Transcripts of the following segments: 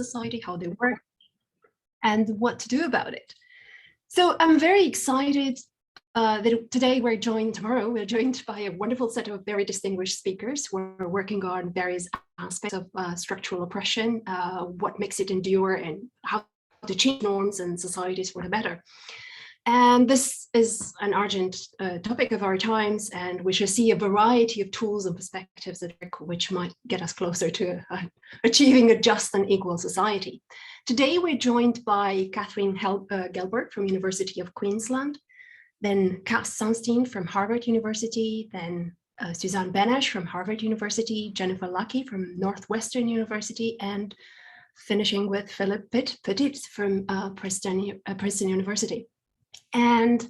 society, how they work, and what to do about it. So I'm very excited that today we're joined by a wonderful set of very distinguished speakers who are working on various aspects of structural oppression, what makes it endure, and how to change norms and societies for the better. And this is an urgent topic of our times, and we shall see a variety of tools and perspectives which might get us closer to achieving a just and equal society. Today, we're joined by Katharine Gelber from University of Queensland, then Cass Sunstein from Harvard University, then Suzanne Benesch from Harvard University, Jennifer Luckey from Northwestern University, and finishing with Philip Petit from Princeton University. And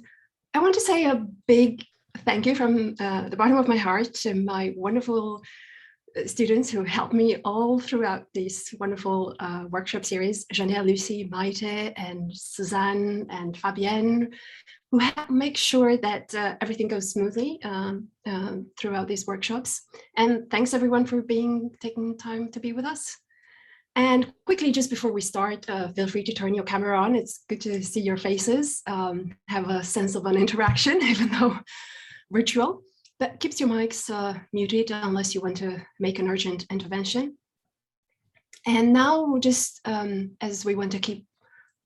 I want to say a big thank you from the bottom of my heart to my wonderful students who helped me all throughout this wonderful workshop series, Janelle, Lucy, Maite, and Suzanne, and Fabienne, who help make sure that everything goes smoothly throughout these workshops. And thanks everyone for taking time to be with us. And quickly, just before we start, feel free to turn your camera on. It's good to see your faces, have a sense of an interaction, even though virtual, but keeps your mics muted unless you want to make an urgent intervention. And now, just as we want to keep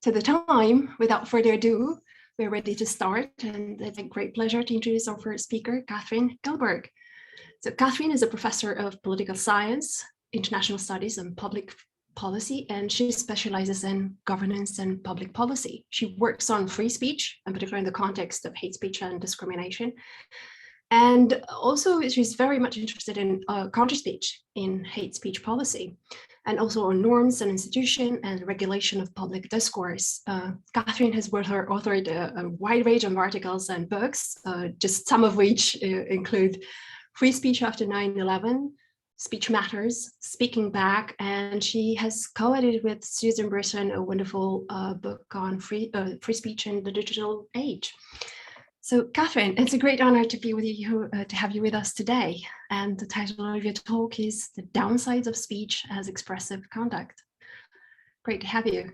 to the time, without further ado, we're ready to start. And it's a great pleasure to introduce our first speaker, Katharine Gelber. So Katharine is a professor of political science, international studies, and public policy, and she specializes in governance and public policy. She works on free speech, in particular in the context of hate speech and discrimination. And also she's very much interested in counter speech in hate speech policy, and also on norms and institution and regulation of public discourse. Katharine has authored a wide range of articles and books, just some of which include Free Speech After 9/11, Speech Matters, Speaking Back, and she has co-edited with Susan Britton a wonderful book on free speech in the digital age. So Katharine, it's a great honor to be with you, to have you with us today. And the title of your talk is The Downsides of Speech as Expressive Conduct. Great to have you.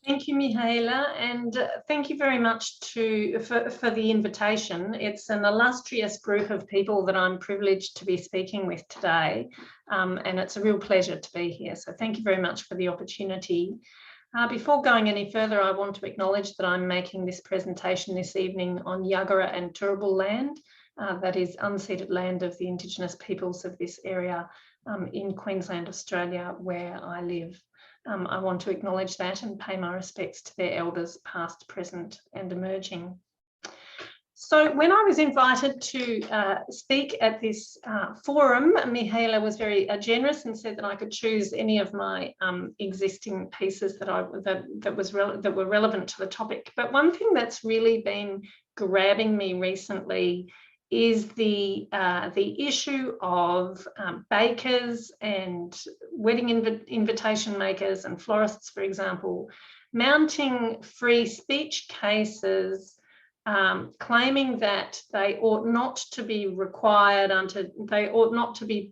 Thank you, Mihaela, and thank you very much for the invitation. It's an illustrious group of people that I'm privileged to be speaking with today, and it's a real pleasure to be here. So thank you very much for the opportunity. Before going any further, I want to acknowledge that I'm making this presentation this evening on Yagara and Turrbal land, that is unceded land of the Indigenous peoples of this area in Queensland, Australia, where I live. I want to acknowledge that and pay my respects to their elders, past, present, and emerging. So when I was invited to speak at this forum, Mihaela was very generous and said that I could choose any of my existing pieces that were relevant to the topic. But one thing that's really been grabbing me recently is the issue of bakers and wedding invitation makers and florists, for example, mounting free speech cases, claiming that they ought not to be required they ought not to be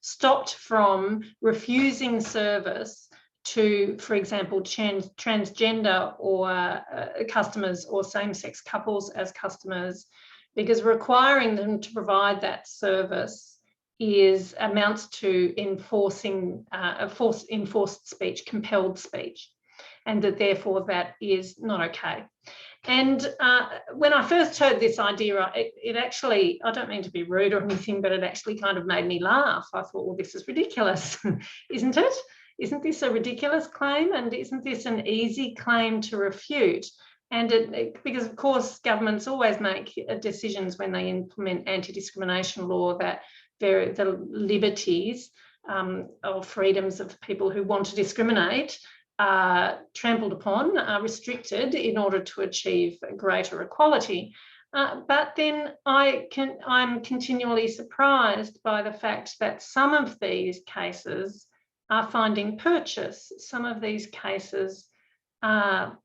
stopped from refusing service to, for example, transgender or customers or same-sex couples as customers, because requiring them to provide that service amounts to enforced speech, compelled speech, and that therefore that is not okay. And when I first heard this idea, it actually, I don't mean to be rude or anything, but it actually kind of made me laugh. I thought, well, this is ridiculous, isn't it? Isn't this a ridiculous claim? And isn't this an easy claim to refute? And because, of course, governments always make decisions when they implement anti-discrimination law that the liberties or freedoms of people who want to discriminate are trampled upon, are restricted in order to achieve greater equality. But then I'm continually surprised by the fact that some of these cases are finding purchase. Some of these cases are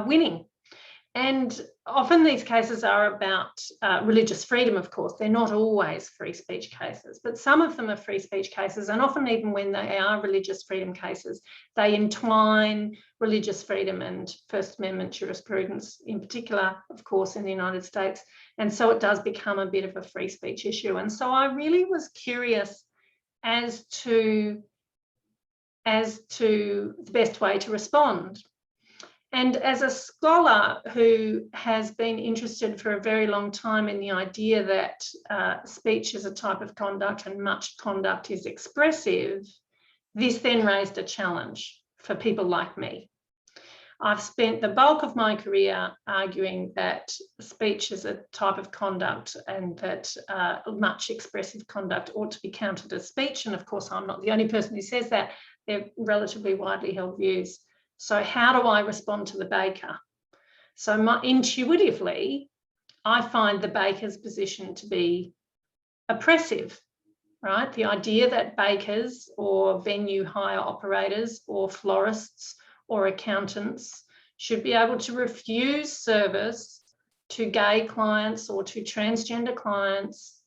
winning. And often these cases are about religious freedom, of course. They're not always free speech cases, but some of them are free speech cases, and often even when they are religious freedom cases, they entwine religious freedom and First Amendment jurisprudence in particular, of course, in the United States. And so it does become a bit of a free speech issue. And so I really was curious as to the best way to respond. And as a scholar who has been interested for a very long time in the idea that speech is a type of conduct and much conduct is expressive, this then raised a challenge for people like me. I've spent the bulk of my career arguing that speech is a type of conduct and that much expressive conduct ought to be counted as speech. And of course, I'm not the only person who says that. They're relatively widely held views. So how do I respond to the baker? So intuitively, I find the baker's position to be oppressive, right? The idea that bakers or venue hire operators or florists or accountants should be able to refuse service to gay clients or to transgender clients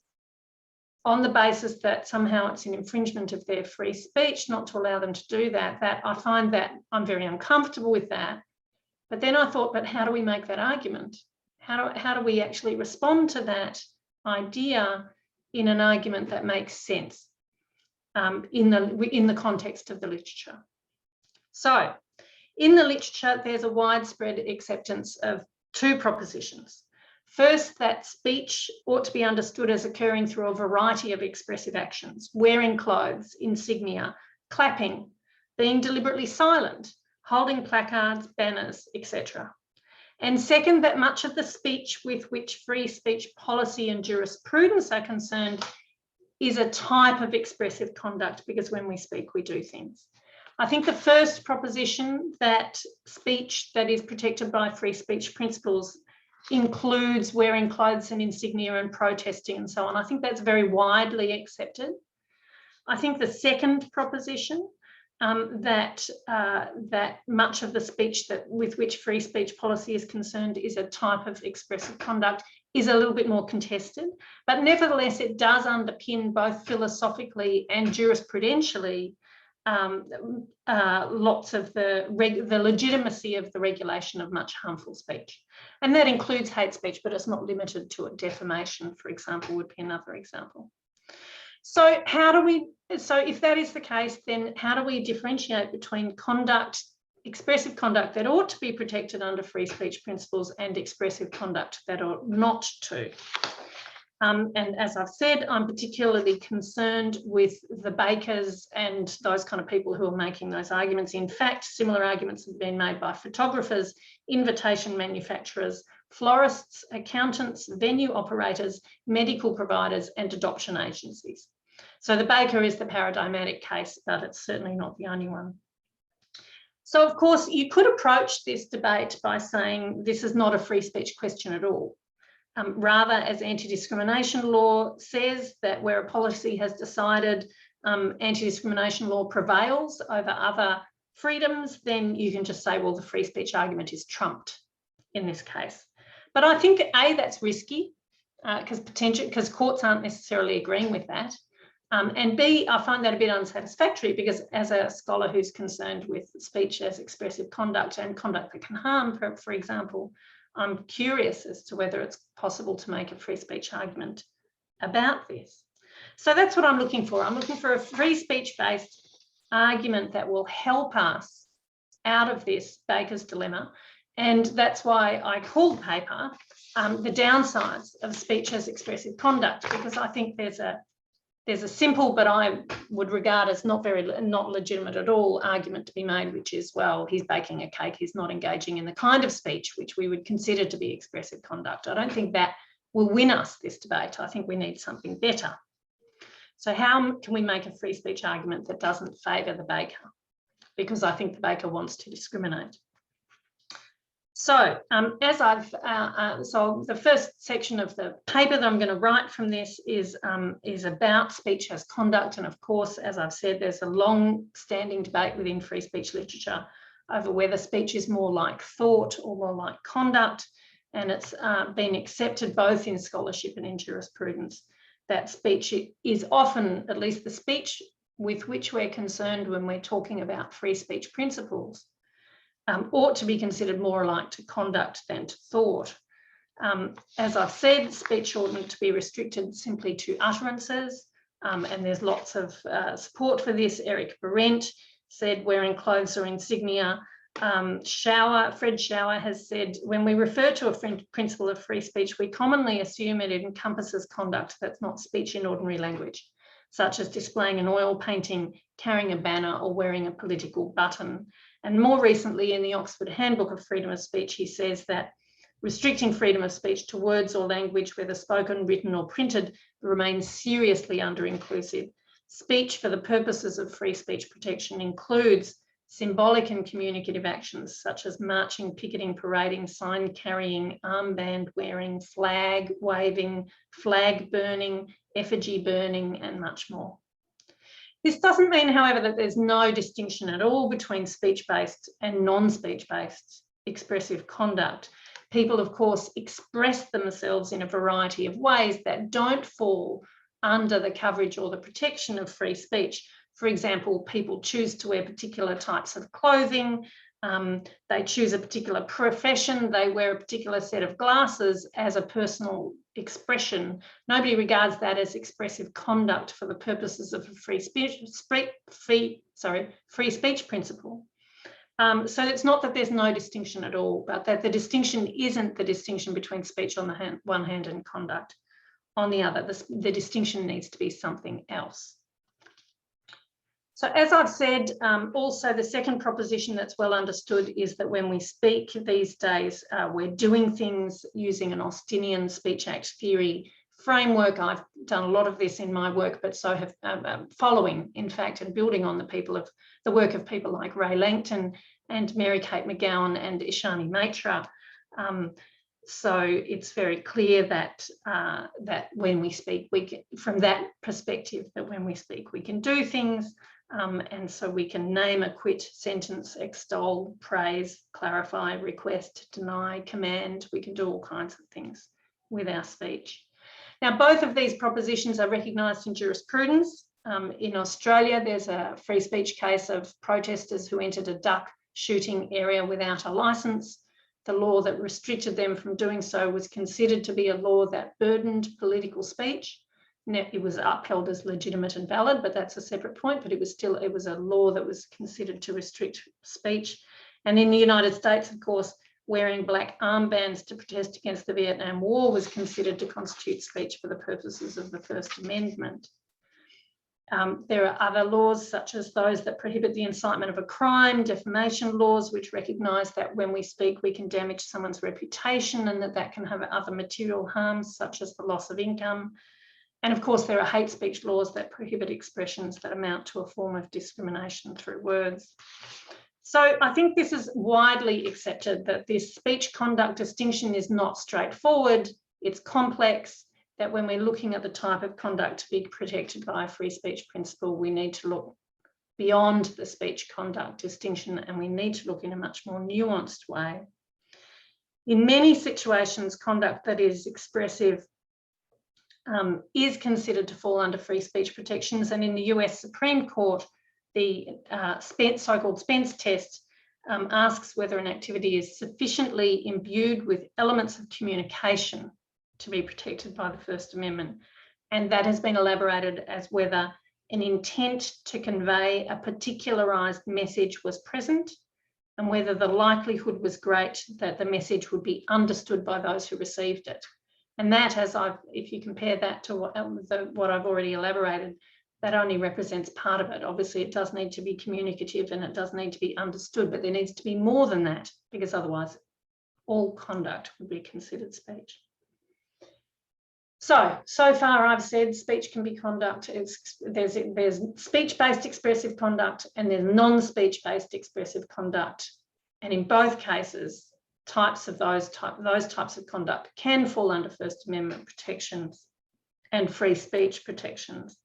on the basis that somehow it's an infringement of their free speech not to allow them to do that, that I find that I'm very uncomfortable with that. But then I thought, but how do we make that argument? How do we actually respond to that idea in an argument that makes sense in the context of the literature? So in the literature, there's a widespread acceptance of two propositions. First, that speech ought to be understood as occurring through a variety of expressive actions: wearing clothes, insignia, clapping, being deliberately silent, holding placards, banners, etc. And second, that much of the speech with which free speech policy and jurisprudence are concerned is a type of expressive conduct, because when we speak, we do things. I think the first proposition, that speech that is protected by free speech principles includes wearing clothes and insignia and protesting and so on, I think that's very widely accepted. I think the second proposition, that much of the speech with which free speech policy is concerned is a type of expressive conduct, is a little bit more contested, but nevertheless it does underpin both philosophically and jurisprudentially lots of the legitimacy of the regulation of much harmful speech. And that includes hate speech, but it's not limited to it. Defamation, for example, would be another example. So if that is the case, then how do we differentiate between expressive conduct that ought to be protected under free speech principles and expressive conduct that ought not to? And as I've said, I'm particularly concerned with the bakers and those kind of people who are making those arguments. In fact, similar arguments have been made by photographers, invitation manufacturers, florists, accountants, venue operators, medical providers, and adoption agencies. So the baker is the paradigmatic case, but it's certainly not the only one. So, of course, you could approach this debate by saying this is not a free speech question at all. Rather, as anti-discrimination law says, that where a policy has decided anti-discrimination law prevails over other freedoms, then you can just say, well, the free speech argument is trumped in this case. But I think, A, that's risky because courts aren't necessarily agreeing with that. And B, I find that a bit unsatisfactory because as a scholar who's concerned with speech as expressive conduct and conduct that can harm, for example, I'm curious as to whether it's possible to make a free speech argument about this. So that's what I'm looking for. I'm looking for a free speech-based argument that will help us out of this baker's dilemma. And that's why I call the paper The Downsides of Speech as Expressive Conduct, because I think there's a simple, but I would regard as not legitimate at all argument to be made, which is, well, he's baking a cake, he's not engaging in the kind of speech which we would consider to be expressive conduct. I don't think that will win us this debate. I think we need something better. So how can we make a free speech argument that doesn't favour the baker? Because I think the baker wants to discriminate. So so the first section of the paper that I'm going to write from this is about speech as conduct. And of course, as I've said, there's a long-standing debate within free speech literature over whether speech is more like thought or more like conduct. and it's been accepted both in scholarship and in jurisprudence, that speech is often, at least the speech with which we're concerned when we're talking about free speech principles, ought to be considered more alike to conduct than to thought. As I've said, speech oughtn't to be restricted simply to utterances, and there's lots of support for this. Eric Berendt said wearing clothes or insignia. Fred Schauer has said, when we refer to a principle of free speech, we commonly assume it encompasses conduct that's not speech in ordinary language, such as displaying an oil painting, carrying a banner, or wearing a political button. And more recently, in the Oxford Handbook of Freedom of Speech, he says that restricting freedom of speech to words or language, whether spoken, written, or printed, remains seriously under-inclusive. Speech for the purposes of free speech protection includes symbolic and communicative actions such as marching, picketing, parading, sign carrying, armband wearing, flag waving, flag burning, effigy burning, and much more. This doesn't mean, however, that there's no distinction at all between speech-based and non-speech-based expressive conduct. People, of course, express themselves in a variety of ways that don't fall under the coverage or the protection of free speech. For example, people choose to wear particular types of clothing, they choose a particular profession, they wear a particular set of glasses as a personal expression. Nobody regards that as expressive conduct for the purposes of a free speech principle. So it's not that there's no distinction at all, but that the distinction isn't the distinction between speech on the one hand and conduct on the other. The distinction needs to be something else. So as I've said, also the second proposition that's well understood is that when we speak these days, we're doing things using an Austinian Speech Act theory framework. I've done a lot of this in my work, but so have following, in fact, and building on the work of people like Ray Langton and Mary Kate McGowan and Ishani Maitra. So it's very clear that that when we speak, from that perspective, that when we speak, we can do things. And so we can name, acquit, sentence, extol, praise, clarify, request, deny, command. We can do all kinds of things with our speech. Now, both of these propositions are recognised in jurisprudence. In Australia, there's a free speech case of protesters who entered a duck shooting area without a licence. The law that restricted them from doing so was considered to be a law that burdened political speech. It was upheld as legitimate and valid, but that's a separate point. But it was a law that was considered to restrict speech. And in the United States, of course, wearing black armbands to protest against the Vietnam War was considered to constitute speech for the purposes of the First Amendment. There are other laws, such as those that prohibit the incitement of a crime, defamation laws, which recognise that when we speak, we can damage someone's reputation and that can have other material harms, such as the loss of income. And of course, there are hate speech laws that prohibit expressions that amount to a form of discrimination through words. So I think this is widely accepted that this speech conduct distinction is not straightforward, it's complex, that when we're looking at the type of conduct to be protected by a free speech principle, we need to look beyond the speech conduct distinction and we need to look in a much more nuanced way. In many situations, conduct that is expressive is considered to fall under free speech protections, and in the US Supreme Court, the so-called Spence test asks whether an activity is sufficiently imbued with elements of communication to be protected by the First Amendment, and that has been elaborated as whether an intent to convey a particularised message was present and whether the likelihood was great that the message would be understood by those who received it. And that, if you compare that to what I've already elaborated, that only represents part of it. Obviously, it does need to be communicative and it does need to be understood, but there needs to be more than that, because otherwise all conduct would be considered speech. So far I've said speech can be conduct. There's speech-based expressive conduct and there's non-speech-based expressive conduct. And in both cases, those types of conduct can fall under First Amendment protections and free speech protections.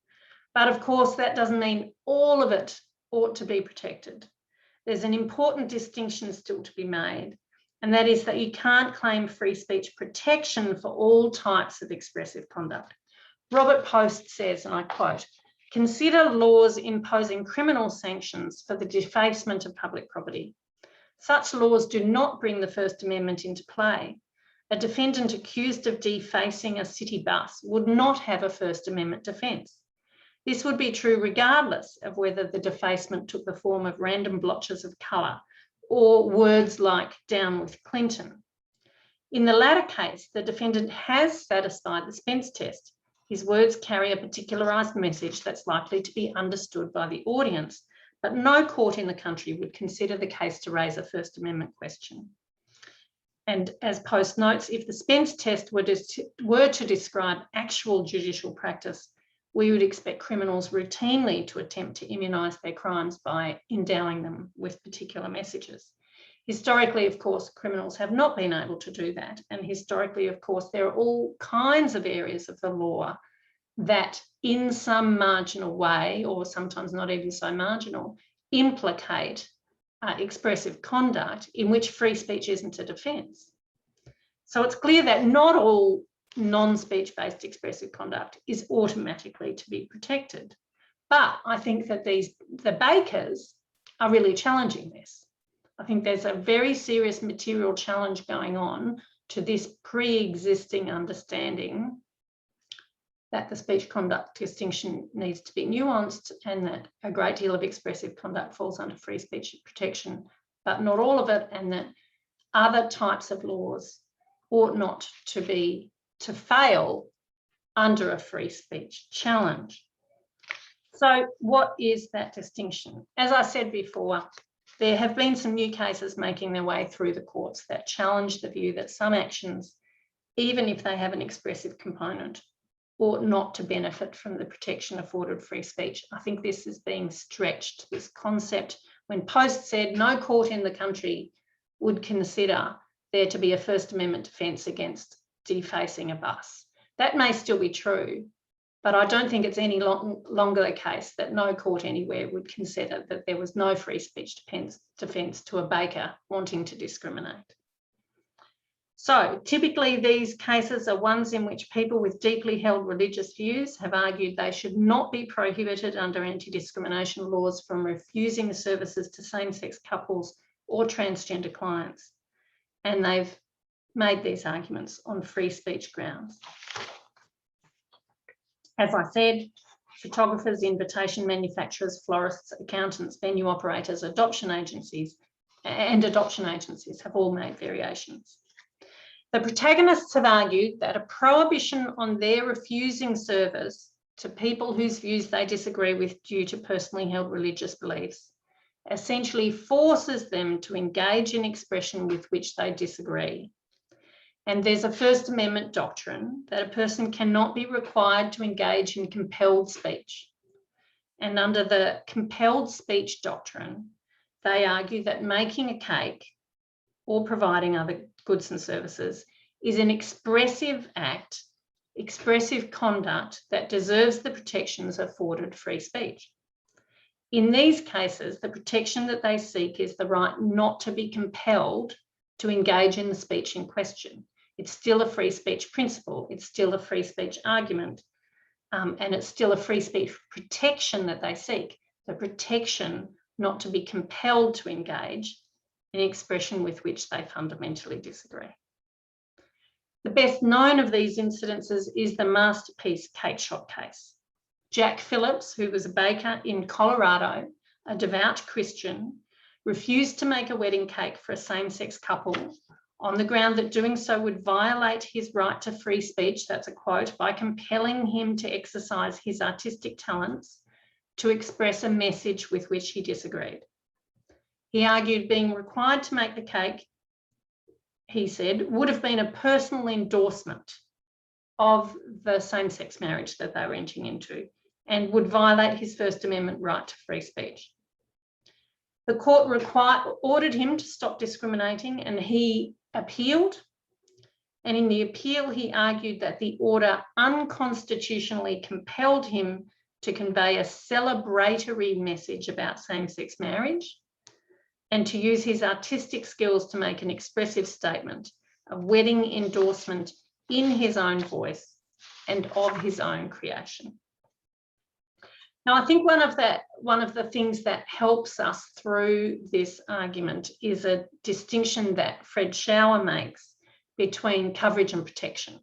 But of course, that doesn't mean all of it ought to be protected. There's an important distinction still to be made. and that is that you can't claim free speech protection for all types of expressive conduct. Robert Post says, and I quote, "Consider laws imposing criminal sanctions for the defacement of public property. Such laws do not bring the First Amendment into play. A defendant accused of defacing a city bus would not have a First Amendment defence. This would be true regardless of whether the defacement took the form of random blotches of colour or words like 'down with Clinton.' In the latter case, the defendant has satisfied the Spence test. His words carry a particularised message that's likely to be understood by the audience, but no court in the country would consider the case to raise a First Amendment question." And as Post notes, if the Spence test were to describe actual judicial practice, we would expect criminals routinely to attempt to immunise their crimes by endowing them with particular messages. Historically, of course, criminals have not been able to do that. And historically, of course, there are all kinds of areas of the law that in some marginal way, or sometimes not even so marginal, implicate expressive conduct in which free speech isn't a defence. So it's clear that not all non-speech-based expressive conduct is automatically to be protected. But I think that the bakers are really challenging this. I think there's a very serious material challenge going on to this pre-existing understanding that the speech conduct distinction needs to be nuanced and that a great deal of expressive conduct falls under free speech protection, but not all of it, and that other types of laws ought not to fail under a free speech challenge. So what is that distinction? As I said before, there have been some new cases making their way through the courts that challenge the view that some actions, even if they have an expressive component, ought not to benefit from the protection afforded free speech. I think this is being stretched, this concept. When Post said no court in the country would consider there to be a First Amendment defence against defacing a bus, that may still be true, but I don't think it's any longer the case that no court anywhere would consider that there was no free speech defence to a baker wanting to discriminate. So typically these cases are ones in which people with deeply held religious views have argued they should not be prohibited under anti-discrimination laws from refusing services to same-sex couples or transgender clients. And they've made these arguments on free speech grounds. As I said, photographers, invitation manufacturers, florists, accountants, venue operators, adoption agencies have all made variations. The protagonists have argued that a prohibition on their refusing service to people whose views they disagree with due to personally held religious beliefs essentially forces them to engage in expression with which they disagree. And there's a First Amendment doctrine that a person cannot be required to engage in compelled speech. And under the compelled speech doctrine, they argue that making a cake or providing other goods and services is an expressive act, expressive conduct that deserves the protections afforded free speech. In these cases, the protection that they seek is the right not to be compelled to engage in the speech in question. It's still a free speech principle, it's still a free speech argument, and it's still a free speech protection that they seek, the protection not to be compelled to engage in expression with which they fundamentally disagree. The best known of these incidences is the masterpiece cake shop case. Jack Phillips, who was a baker in Colorado, a devout Christian, refused to make a wedding cake for a same-sex couple on the ground that doing so would violate his right to free speech, that's a quote, by compelling him to exercise his artistic talents to express a message with which he disagreed. He argued being required to make the cake, he said, would have been a personal endorsement of the same-sex marriage that they were entering into and would violate his First Amendment right to free speech. The court ordered him to stop discriminating, and he appealed. And in the appeal, he argued that the order unconstitutionally compelled him to convey a celebratory message about same-sex marriage, and to use his artistic skills to make an expressive statement, a wedding endorsement in his own voice and of his own creation. Now, I think one of the things that helps us through this argument is a distinction that Fred Schauer makes between coverage and protection.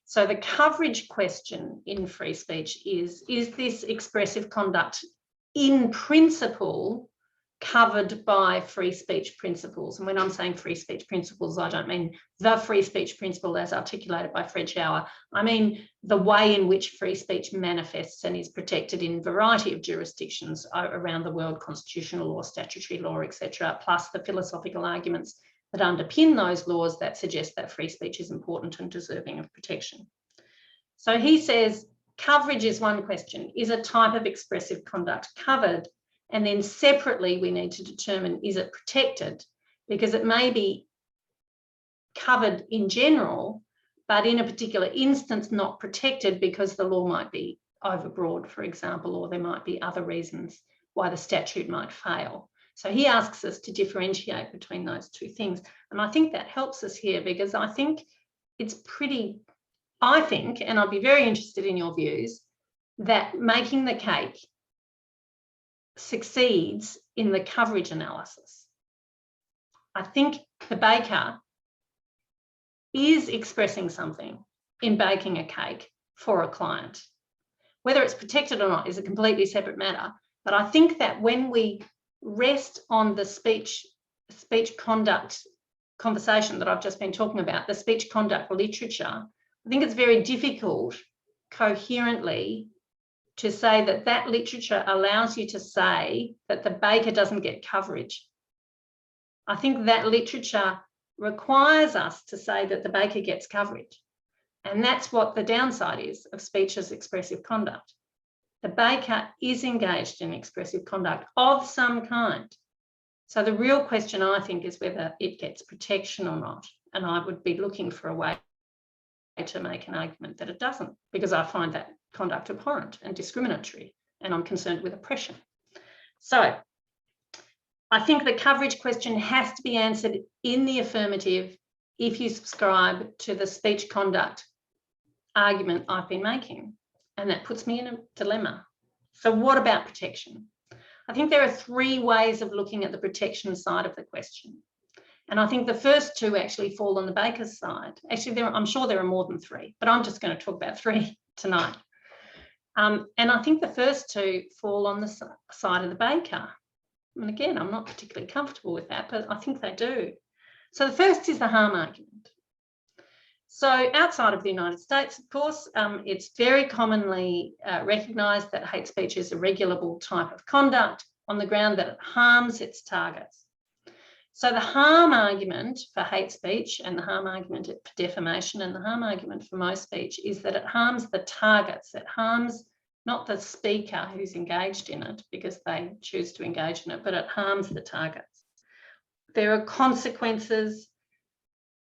So the coverage question in free speech is this expressive conduct in principle covered by free speech principles? And when I'm saying free speech principles, I don't mean the free speech principle as articulated by Fred Schauer. I mean the way in which free speech manifests and is protected in a variety of jurisdictions around the world, constitutional law, statutory law, etc., plus the philosophical arguments that underpin those laws that suggest that free speech is important and deserving of protection. So he says coverage is one question. Is a type of expressive conduct covered? And then separately, we need to determine, is it protected? Because it may be covered in general, but in a particular instance not protected because the law might be overbroad, for example, or there might be other reasons why the statute might fail. So he asks us to differentiate between those two things. And I think that helps us here because I think it's pretty, and I'd be very interested in your views, that making the cake succeeds in the coverage analysis. I think the baker is expressing something in baking a cake for a client. Whether it's protected or not is a completely separate matter. But I think that when we rest on the speech conduct conversation that I've just been talking about, the speech conduct literature, I think it's very difficult coherently to say that that literature allows you to say that the baker doesn't get coverage. I think that literature requires us to say that the baker gets coverage. And that's what the downside is of speech as expressive conduct. The baker is engaged in expressive conduct of some kind. So the real question, I think, is whether it gets protection or not. And I would be looking for a way to make an argument that it doesn't, because I find that conduct abhorrent and discriminatory, and I'm concerned with oppression. So I think the coverage question has to be answered in the affirmative if you subscribe to the speech conduct argument I've been making. And that puts me in a dilemma. So what about protection? I think there are three ways of looking at the protection side of the question. And I think the first two actually fall on the baker's side. Actually, I'm sure there are more than three, but I'm just going to talk about three tonight. And I think the first two fall on the side of the baker. And again, I'm not particularly comfortable with that, but I think they do. So the first is the harm argument. So outside of the United States, of course, it's very commonly recognised that hate speech is a regulable type of conduct on the ground that it harms its targets. So the harm argument for hate speech and the harm argument for defamation and the harm argument for most speech is that it harms the targets. It harms not the speaker who's engaged in it because they choose to engage in it, but it harms the targets. There are consequences,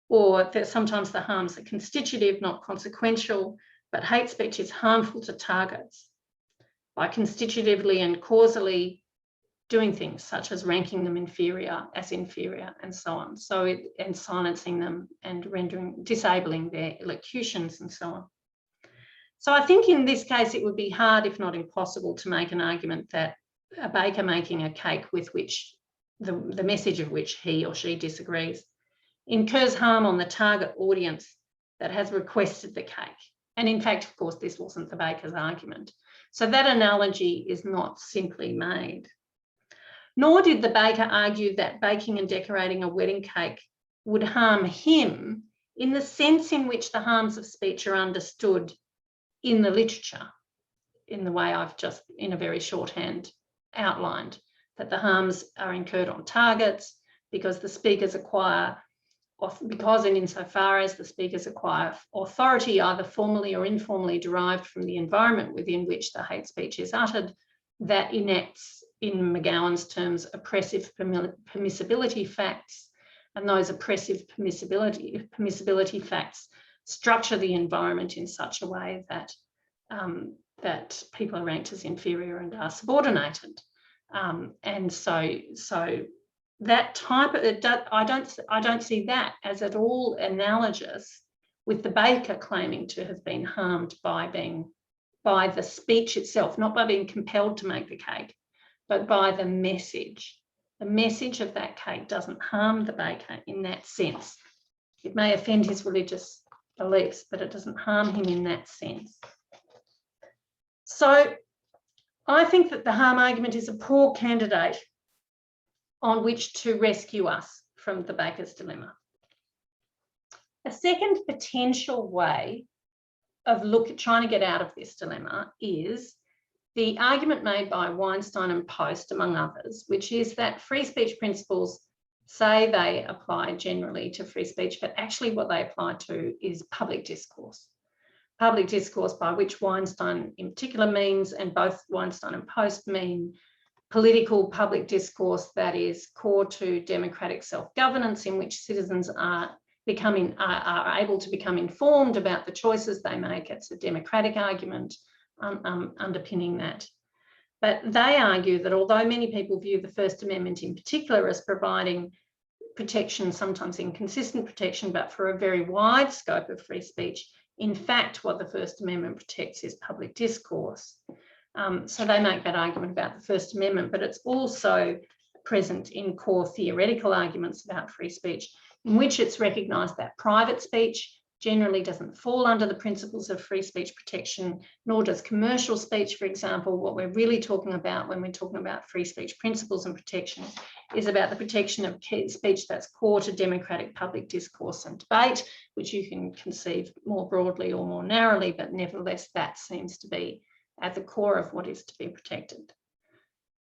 or sometimes the harms are constitutive, not consequential, but hate speech is harmful to targets by constitutively and causally doing things such as ranking them as inferior and so on. And silencing them and disabling their elocutions and so on. So I think in this case, it would be hard, if not impossible, to make an argument that a baker making a cake with which the message of which he or she disagrees incurs harm on the target audience that has requested the cake. And in fact, of course, this wasn't the baker's argument. So that analogy is not simply made. Nor did the baker argue that baking and decorating a wedding cake would harm him in the sense in which the harms of speech are understood in the literature, in the way I've just, in a very shorthand, outlined, that the harms are incurred on targets because the speakers acquire, because and insofar as the speakers acquire authority, either formally or informally derived from the environment within which the hate speech is uttered, that enacts, in McGowan's terms, oppressive permissibility facts, and those oppressive permissibility facts structure the environment in such a way that that people are ranked as inferior and are subordinated. And so that type of, I don't see that as at all analogous with the baker claiming to have been harmed by the speech itself, not by being compelled to make the cake, but by the message. The message of that cake doesn't harm the baker in that sense. It may offend his religious beliefs, but it doesn't harm him in that sense. So I think that the harm argument is a poor candidate on which to rescue us from the baker's dilemma. A second potential way of trying to get out of this dilemma is the argument made by Weinstein and Post, among others, which is that free speech principles say they apply generally to free speech, but actually what they apply to is public discourse. Public discourse, by which Weinstein in particular means, and both Weinstein and Post mean, political public discourse that is core to democratic self-governance, in which citizens are able to become informed about the choices they make. It's a democratic argument underpinning that. But they argue that although many people view the First Amendment in particular as providing protection, sometimes inconsistent protection, but for a very wide scope of free speech, in fact, what the First Amendment protects is public discourse. So they make that argument about the First Amendment, but it's also present in core theoretical arguments about free speech, in which it's recognised that private speech generally doesn't fall under the principles of free speech protection, nor does commercial speech, for example. What we're really talking about when we're talking about free speech principles and protection is about the protection of speech that's core to democratic public discourse and debate, which you can conceive more broadly or more narrowly, but nevertheless, that seems to be at the core of what is to be protected.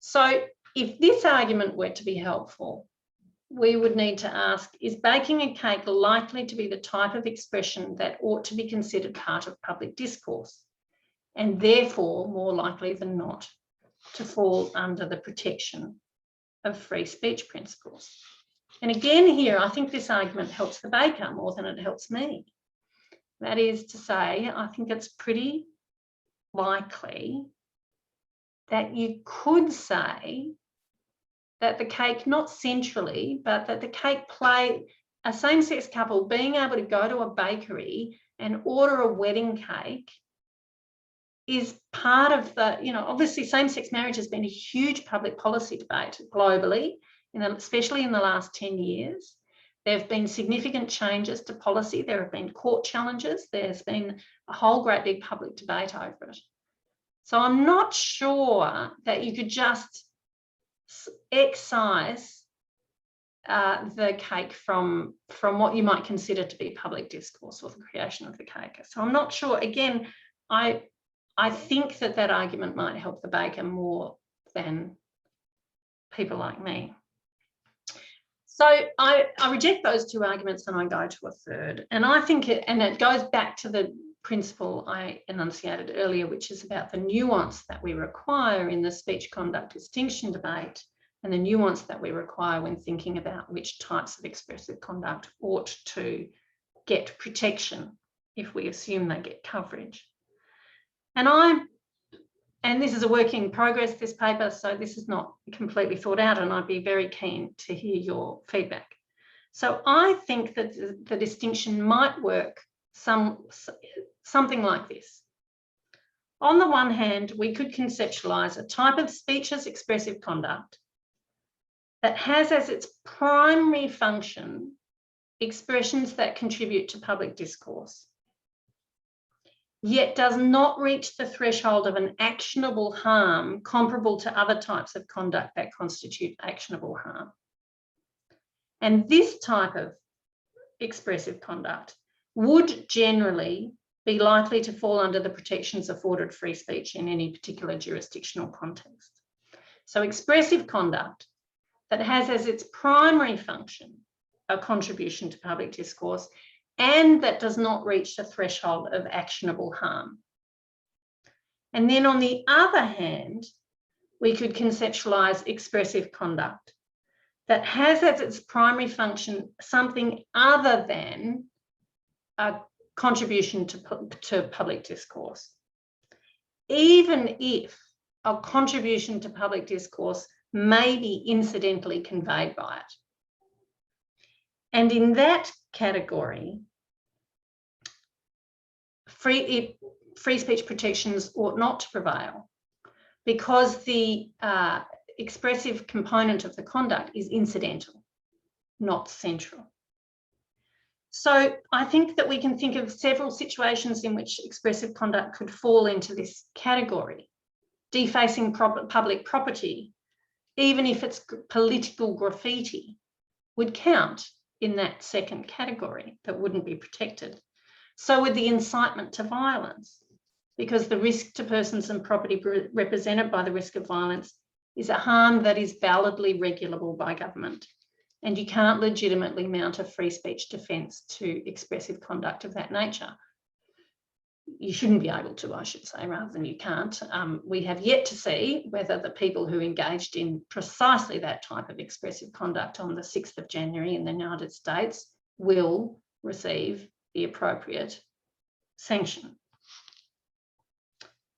So if this argument were to be helpful, we would need to ask, is baking a cake likely to be the type of expression that ought to be considered part of public discourse, and therefore more likely than not to fall under the protection of free speech principles? And again here, I think this argument helps the baker more than it helps me. That is to say, I think it's pretty likely that you could say that the cake, not centrally, but that the cake a same-sex couple being able to go to a bakery and order a wedding cake is part of the, obviously same-sex marriage has been a huge public policy debate globally, especially in the last 10 years. There have been significant changes to policy. There have been court challenges. There's been a whole great big public debate over it. So I'm not sure that you could just excise the cake from what you might consider to be public discourse or the creation of the cake. So I'm not sure. Again, I think that argument might help the baker more than people like me. So I reject those two arguments and I go to a third. And I think it goes back to the principle I enunciated earlier, which is about the nuance that we require in the speech conduct distinction debate, and the nuance that we require when thinking about which types of expressive conduct ought to get protection if we assume they get coverage. And this is a work in progress, this paper, so this is not completely thought out, and I'd be very keen to hear your feedback. So I think that the distinction might work something like this. On the one hand, we could conceptualize a type of speech as expressive conduct that has as its primary function expressions that contribute to public discourse, yet does not reach the threshold of an actionable harm comparable to other types of conduct that constitute actionable harm. And this type of expressive conduct would generally be likely to fall under the protections afforded free speech in any particular jurisdictional context. So expressive conduct that has as its primary function a contribution to public discourse and that does not reach the threshold of actionable harm. And then on the other hand, we could conceptualize expressive conduct that has as its primary function something other than a contribution to public discourse, even if a contribution to public discourse may be incidentally conveyed by it. And in that category, free speech protections ought not to prevail, because the expressive component of the conduct is incidental, not central. So I think that we can think of several situations in which expressive conduct could fall into this category. Defacing public property, even if it's political graffiti, would count in that second category that wouldn't be protected. So would the incitement to violence, because the risk to persons and property represented by the risk of violence is a harm that is validly regulable by government. And you can't legitimately mount a free speech defence to expressive conduct of that nature. You shouldn't be able to, I should say, rather than you can't. We have yet to see whether the people who engaged in precisely that type of expressive conduct on the 6th of January in the United States will receive the appropriate sanction.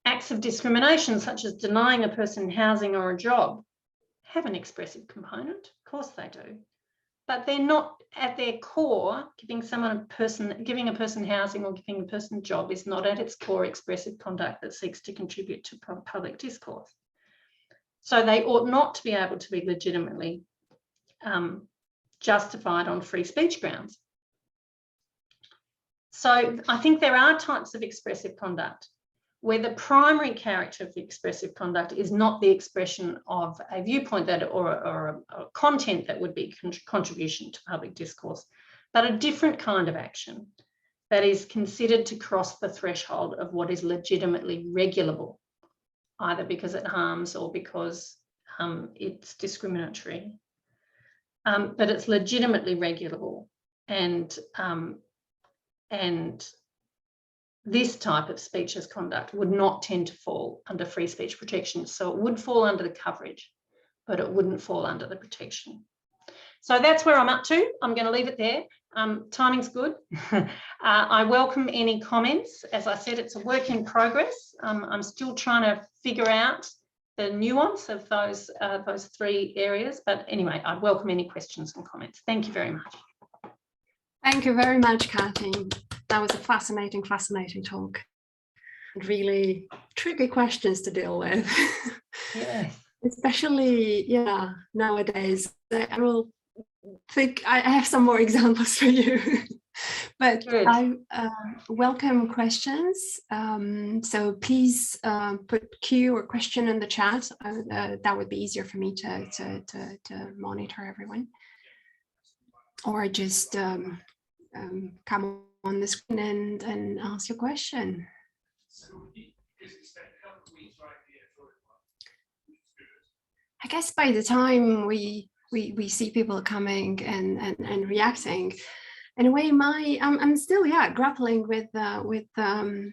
Acts of discrimination, such as denying a person housing or a job, have an expressive component. Of course they do. But they're not at their core. Giving a person housing or giving a person a job is not at its core expressive conduct that seeks to contribute to public discourse. So they ought not to be able to be legitimately justified on free speech grounds. So I think there are types of expressive conduct where the primary character of the expressive conduct is not the expression of a viewpoint that or a content that would be contribution to public discourse, but a different kind of action that is considered to cross the threshold of what is legitimately regulable, either because it harms or because it's discriminatory. But it's legitimately regulable, and this type of speech as conduct would not tend to fall under free speech protection. So it would fall under the coverage, but it wouldn't fall under the protection. So that's where I'm up to. I'm going to leave it there. Timing's good. I welcome any comments. As I said, it's a work in progress. I'm still trying to figure out the nuance of those three areas. But anyway, I welcome any questions and comments. Thank you very much. Thank you very much, Kathy. That was a fascinating talk. Really tricky questions to deal with. Yes. Especially, nowadays. I will think I have some more examples for you. But Good. I welcome questions. So please put Q or question in the chat. That would be easier for me to monitor everyone. Or just come on the screen and ask your question. I guess by the time we see people coming and reacting, in a way, I'm still grappling with the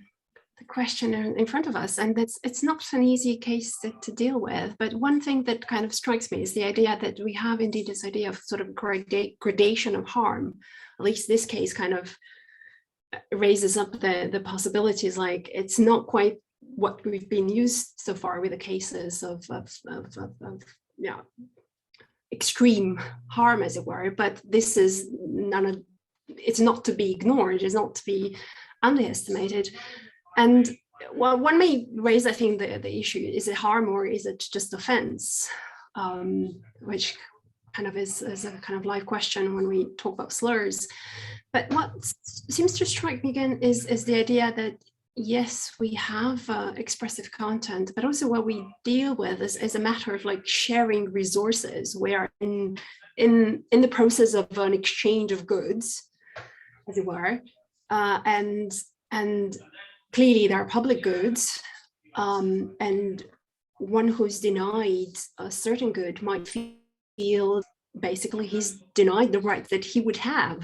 question in front of us, and it's not an easy case to deal with. But one thing that kind of strikes me is the idea that we have indeed this idea of sort of gradation of harm. At least this case kind of raises up the possibilities, like it's not quite what we've been used so far with the cases of extreme harm, as it were. But this is it's not to be ignored, it's not to be underestimated. And well, one may raise, I think, the issue, is it harm or is it just offense? Which kind of is a kind of live question when we talk about slurs. But what seems to strike me again is the idea that, yes, we have expressive content, but also what we deal with is a matter of like sharing resources. We are in the process of an exchange of goods, as it were, and clearly there are public goods, and one who's denied a certain good might feel basically he's denied the right that he would have.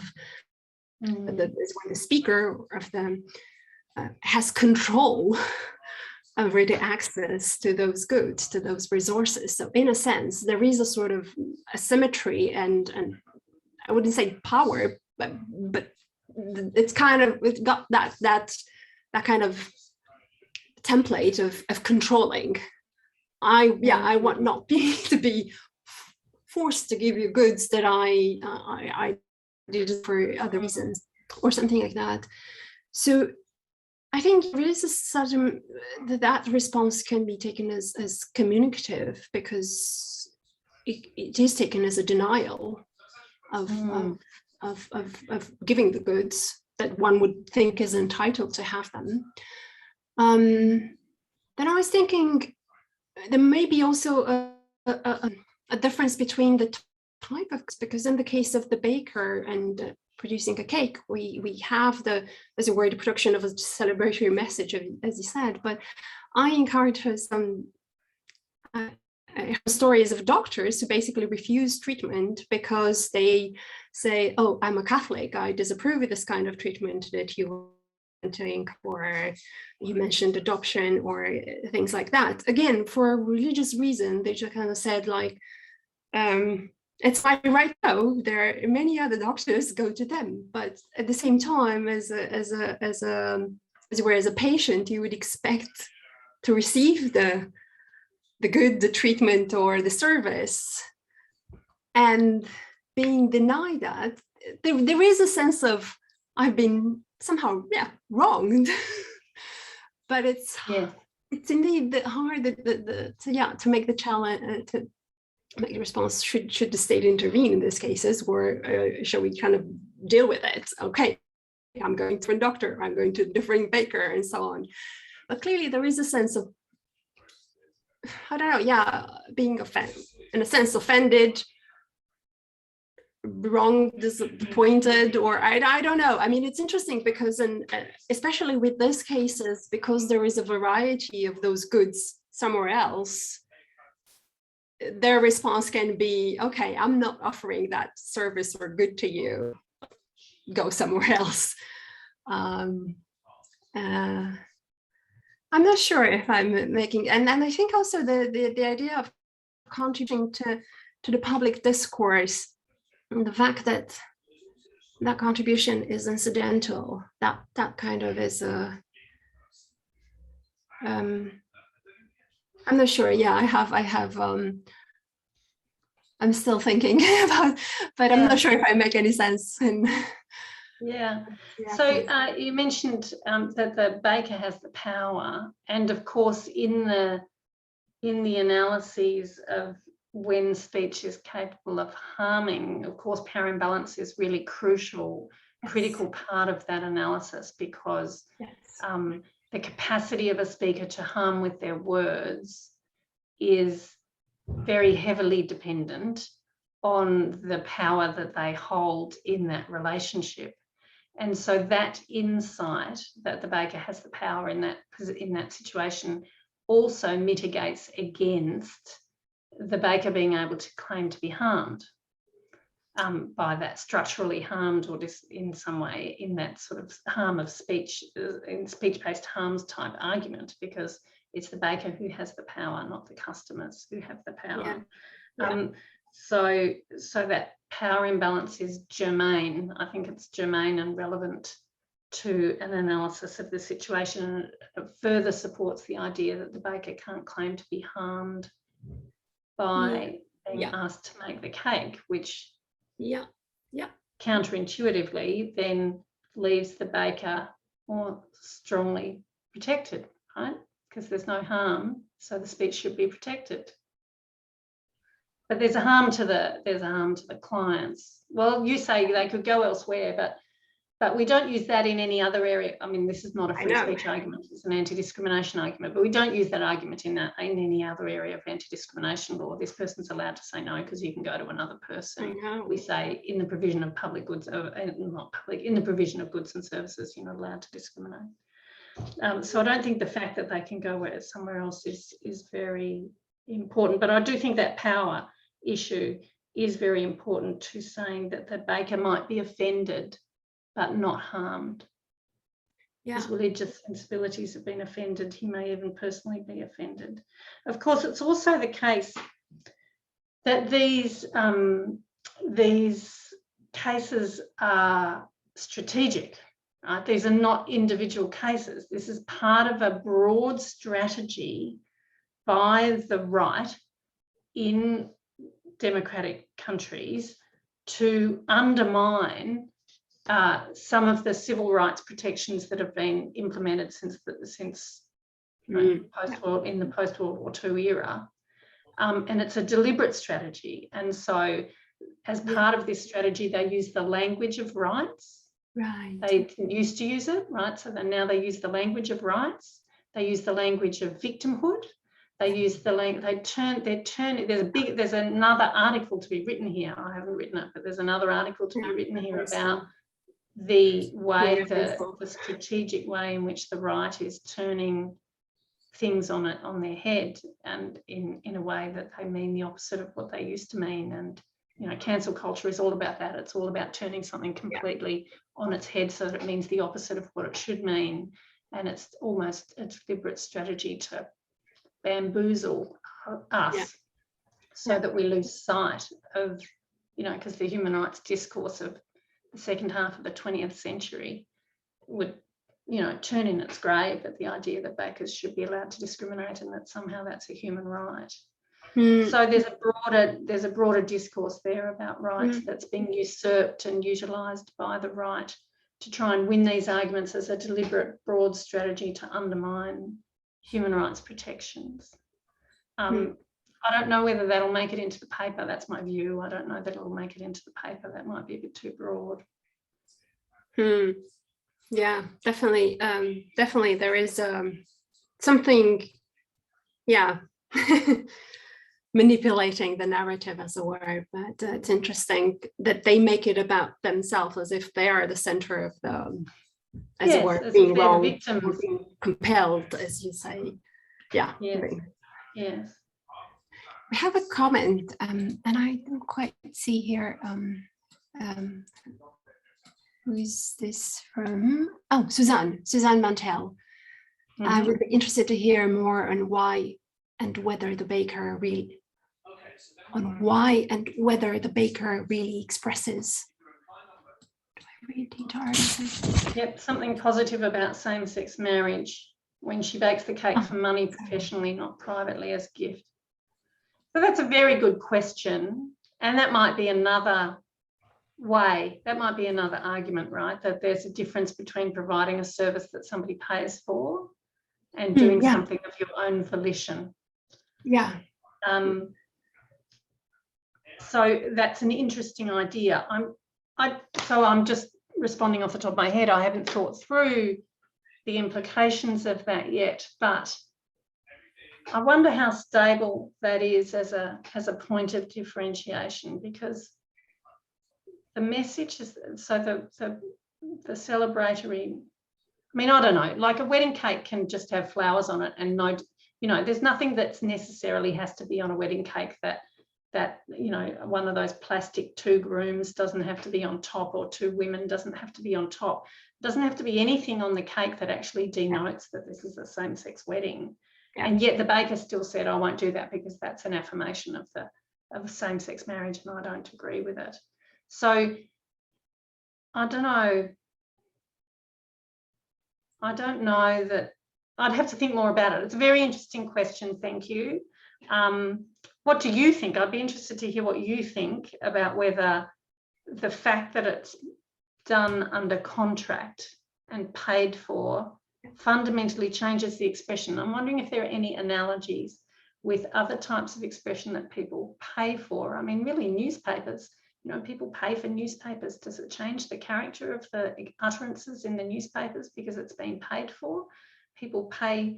That is when the speaker of the has control over the access to those goods, to those resources. So in a sense, there is a sort of asymmetry and I wouldn't say power, but it's kind of, it's got that kind of template of controlling I want not to be forced to give you goods that I did for other reasons or something like that. So I think there is a certain that response can be taken as communicative, because it is taken as a denial of giving the goods that one would think is entitled to have them. Then I was thinking there may be also a difference between the type of, because in the case of the baker and producing a cake, we have as it were, the production of a celebratory message, as you said. But I encountered some stories of doctors who basically refuse treatment because they say, "Oh, I'm a Catholic. I disapprove of this kind of treatment that you are doing," or you mentioned adoption or things like that. Again, for a religious reason, they just kind of said like, it's my right now. There are many other doctors, go to them. But at the same time, as a patient, you would expect to receive the the treatment or the service, and being denied that, there is a sense of I've been somehow wronged. But it's indeed hard to make the challenge to make the response. Should the state intervene in these cases, or shall we kind of deal with it? Okay, I'm going to a doctor, I'm going to a different baker, and so on. But clearly there is a sense of, I don't know, being offended, in a sense offended, wrong, disappointed, or I don't know. I mean, it's interesting because, especially with these cases, because there is a variety of those goods somewhere else, their response can be, okay, I'm not offering that service or good to you, go somewhere else. I'm not sure if I'm making, and I think also the idea of contributing to the public discourse, and the fact that that contribution is incidental, that kind of is a, I'm not sure. I have I'm still thinking about, but I'm not sure if I make any sense. So you mentioned that the baker has the power, and of course in the analyses of when speech is capable of harming, of course power imbalance is really critical part of that analysis, because the capacity of a speaker to harm with their words is very heavily dependent on the power that they hold in that relationship. And so that insight that the baker has the power in that situation also mitigates against the baker being able to claim to be harmed by that, structurally harmed, or just in some way in that sort of harm of speech, in speech-based harms type argument, because it's the baker who has the power, not the customers who have the power. So that power imbalance is germane. I think it's germane and relevant to an analysis of the situation, and it further supports the idea that the baker can't claim to be harmed by being asked to make the cake, which counterintuitively then leaves the baker more strongly protected, right? Because there's no harm, so the speech should be protected. But there's a harm to the clients. Well, you say they could go elsewhere, but we don't use that in any other area. I mean, this is not a free speech argument; it's an anti-discrimination argument. But we don't use that argument in any other area of anti-discrimination law. This person's allowed to say no because you can go to another person. We say in the provision of public goods, in the provision of goods and services, you're not allowed to discriminate. So I don't think the fact that they can go somewhere else is very important. But I do think that power issue is very important to saying that the baker might be offended but not harmed. His religious sensibilities have been offended. He may even personally be offended. Of course, it's also the case that these cases are strategic. Right? These are not individual cases. This is part of a broad strategy by the right in democratic countries to undermine some of the civil rights protections that have been implemented since post-war, in the post-World War II era. And it's a deliberate strategy. And so as part of this strategy, they use the language of rights. Right. They used to use it, right? So now they use the language of rights. They use the language of victimhood. They use the there's another article to be written here. I haven't written it, but there's another article to be written here about the way, the strategic way in which the right is turning things on their head, and in a way that they mean the opposite of what they used to mean. And you know, cancel culture is all about that. It's all about turning something completely on its head so that it means the opposite of what it should mean. And it's almost a deliberate strategy to bamboozle us so that we lose sight of, you know, because the human rights discourse of the second half of the 20th century would, you know, turn in its grave at the idea that bakers should be allowed to discriminate and that somehow that's a human right. So there's a broader discourse there about rights that's being usurped and utilised by the right to try and win these arguments as a deliberate, broad strategy to undermine human rights protections. I don't know whether that'll make it into the paper. That's my view. I don't know that it'll make it into the paper. That might be a bit too broad. Yeah, definitely. Definitely there is something, manipulating the narrative as a word, but it's interesting that they make it about themselves as if they are the center of the, as it were, being wrong, or being compelled, as you say. Yeah. Yes. We have a comment, and I don't quite see here. Who is this from? Oh, Suzanne Mantel. I would be interested to hear more on why and whether the baker really, expresses. Do I read the entire? Yep, something positive about same-sex marriage when she bakes the cake for money professionally, not privately as a gift. So that's a very good question, and that might be another way, that might be another argument, right? That there's a difference between providing a service that somebody pays for and doing something of your own volition. So that's an interesting idea. I'm just responding off the top of my head. I haven't thought through the implications of that yet, but I wonder how stable that is as a point of differentiation, because the message is, so the celebratory, I mean, I don't know, like a wedding cake can just have flowers on it and no, you know, there's nothing that's necessarily has to be on a wedding cake that, you know, one of those plastic 2 grooms doesn't have to be on top, or 2 women doesn't have to be on top. It doesn't have to be anything on the cake that actually denotes that this is a same-sex wedding. And yet the baker still said, I won't do that because that's an affirmation of the same-sex marriage, and I don't agree with it. So I don't know that, I'd have to think more about it. It's a very interesting question, thank you. What do you think? I'd be interested to hear what you think about whether the fact that it's done under contract and paid for fundamentally changes the expression. I'm wondering if there are any analogies with other types of expression that people pay for. I mean, really, newspapers, you know, people pay for newspapers. Does it change the character of the utterances in the newspapers because it's been paid for? People pay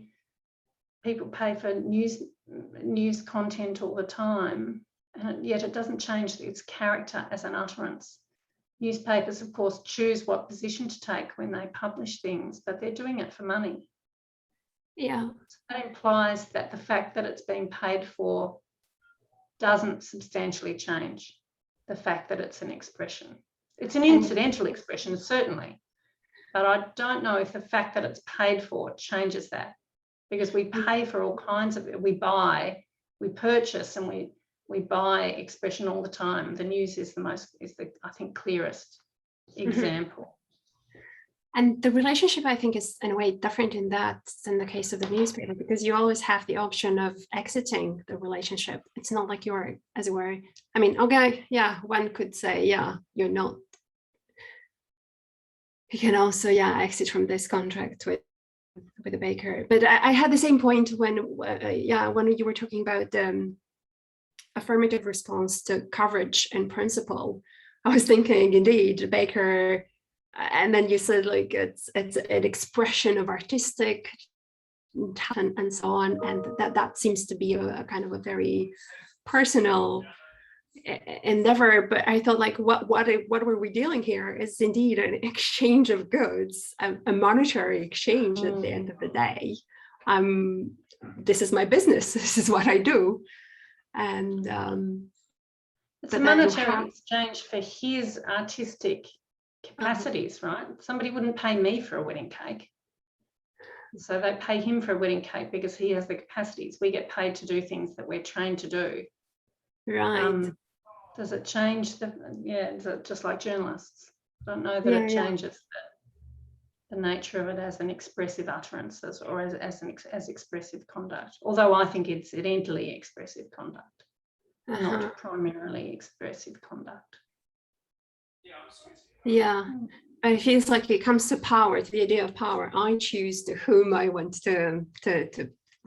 for news content all the time, and yet it doesn't change its character as an utterance. Newspapers, of course, choose what position to take when they publish things, but they're doing it for money. Yeah. So that implies that the fact that it's being paid for doesn't substantially change the fact that it's an expression. It's an incidental expression, certainly, but I don't know if the fact that it's paid for changes that, because we pay for all kinds of it. We buy, we purchase, and we buy expression all the time. The news is the I think, clearest example. And the relationship, I think, is in a way different in that than the case of the newspaper, because you always have the option of exiting the relationship. It's not like you're, as it were, I mean, okay, yeah, one could say, yeah, you're not. You can also, yeah, exit from this contract with a baker. But I had the same point when you were talking about affirmative response to coverage in principle. I was thinking, indeed, a baker. And then you said like it's an expression of artistic talent and so on, and that seems to be a kind of a very personal endeavor. But I thought, like, what were we dealing here is indeed an exchange of goods, a monetary exchange at the end of the day. This is my business. This is what I do, and it's a monetary exchange for his artistic capacities, right? Somebody wouldn't pay me for a wedding cake, so they pay him for a wedding cake because he has the capacities. We get paid to do things that we're trained to do, right? Does it change is it just like journalists? I don't know that it changes the nature of it as an expressive utterance or as expressive conduct, although I think it's incidentally expressive conduct, not primarily expressive conduct. Yeah, it feels like it comes to power, to the idea of power. I choose to whom I want to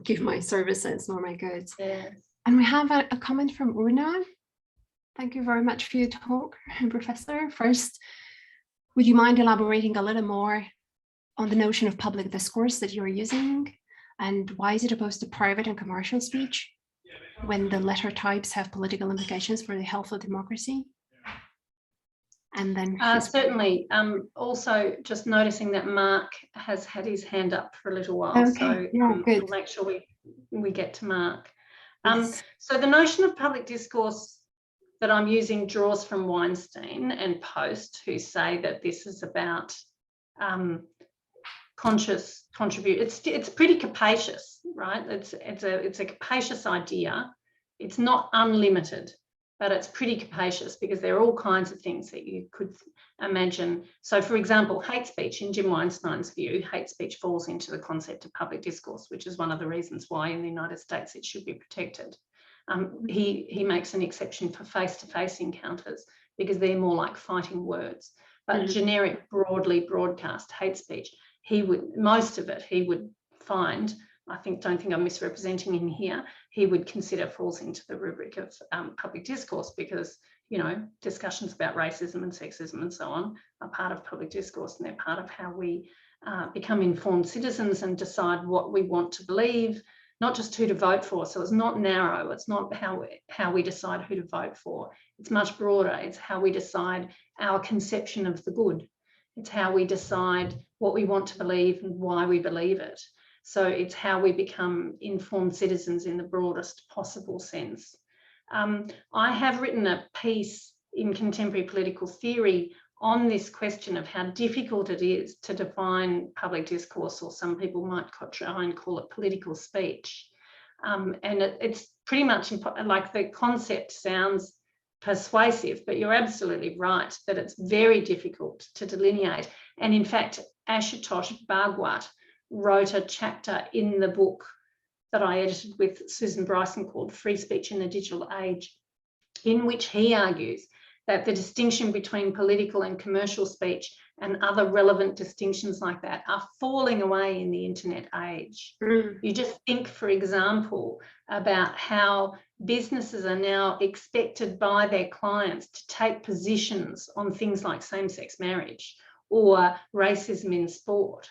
give my services or my goods. Yes. And we have a comment from Una. Thank you very much for your talk, Professor. First, would you mind elaborating a little more on the notion of public discourse that you're using, and why is it opposed to private and commercial speech when the letter types have political implications for the health of democracy? And then certainly, also just noticing that Mark has had his hand up for a little while, okay. So we'll make sure we get to Mark. Yes. So the notion of public discourse that I'm using draws from Weinstein and Post, who say that this is about conscious contribution. It's pretty capacious, right? It's a capacious idea. It's not unlimited, but it's pretty capacious because there are all kinds of things that you could imagine. So, for example, hate speech, in Jim Weinstein's view, hate speech falls into the concept of public discourse, which is one of the reasons why in the United States it should be protected. He makes an exception for face-to-face encounters because they're more like fighting words. But generic, broadly broadcast hate speech, most of it he would find, don't think I'm misrepresenting him here, he would consider falls into the rubric of public discourse because, discussions about racism and sexism and so on are part of public discourse, and they're part of how we become informed citizens and decide what we want to believe, not just who to vote for. So it's not narrow. It's not how we decide who to vote for. It's much broader. It's how we decide our conception of the good. It's how we decide what we want to believe and why we believe it. So it's how we become informed citizens in the broadest possible sense. I have written a piece in Contemporary Political Theory on this question of how difficult it is to define public discourse, or some people might try and call it political speech. And it's pretty much like the concept sounds persuasive, but you're absolutely right that it's very difficult to delineate. And in fact, Ashutosh Bhagwat wrote a chapter in the book that I edited with Susan Bryson called Free Speech in the Digital Age, in which he argues that the distinction between political and commercial speech and other relevant distinctions like that are falling away in the internet age. You just think, for example, about how businesses are now expected by their clients to take positions on things like same-sex marriage or racism in sport.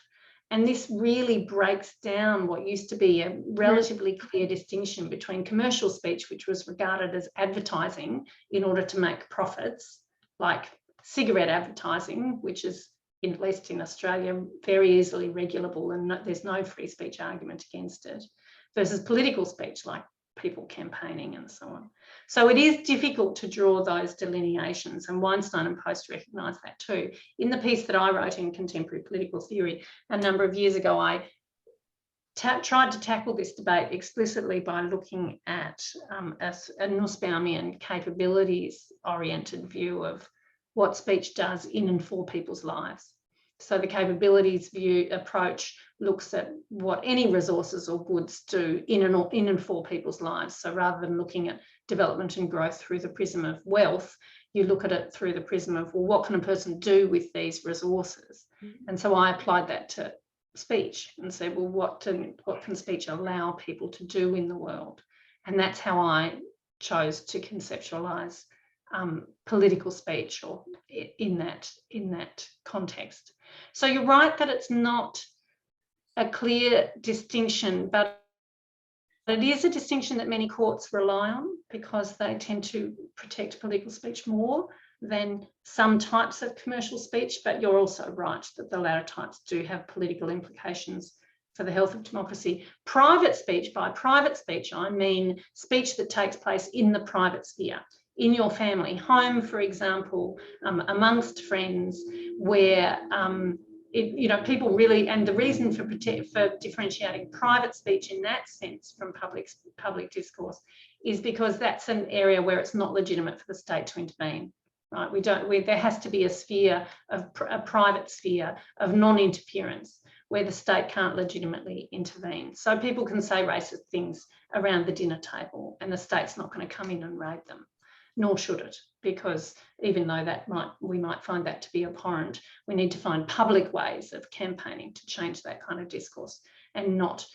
And this really breaks down what used to be a relatively clear distinction between commercial speech, which was regarded as advertising in order to make profits, like cigarette advertising, which is, at least in Australia, very easily regulable, and there's no free speech argument against it, versus political speech, like people campaigning and so on. So it is difficult to draw those delineations, and Weinstein and Post recognise that too. In the piece that I wrote in Contemporary Political Theory a number of years ago, I tried to tackle this debate explicitly by looking at a Nussbaumian capabilities-oriented view of what speech does in and for people's lives. So the capabilities view approach looks at what any resources or goods do in and for people's lives. So rather than looking at development and growth through the prism of wealth, you look at it through the prism of, well, what can a person do with these resources? And so I applied that to speech and said, well, what can speech allow people to do in the world? And that's how I chose to conceptualize political speech, or in that context. So you're right that it's not a clear distinction, but it is a distinction that many courts rely on because they tend to protect political speech more than some types of commercial speech. But you're also right that the latter types do have political implications for the health of democracy. Private speech, by private speech, I mean speech that takes place in the private sphere, in your family, home, for example, amongst friends, where people really, and the reason for differentiating private speech in that sense from public discourse is because that's an area where it's not legitimate for the state to intervene. Right? There has to be a private sphere of non-interference where the state can't legitimately intervene. So people can say racist things around the dinner table and the state's not going to come in and raid them, nor should it, because even though we might find that to be abhorrent, we need to find public ways of campaigning to change that kind of discourse and not,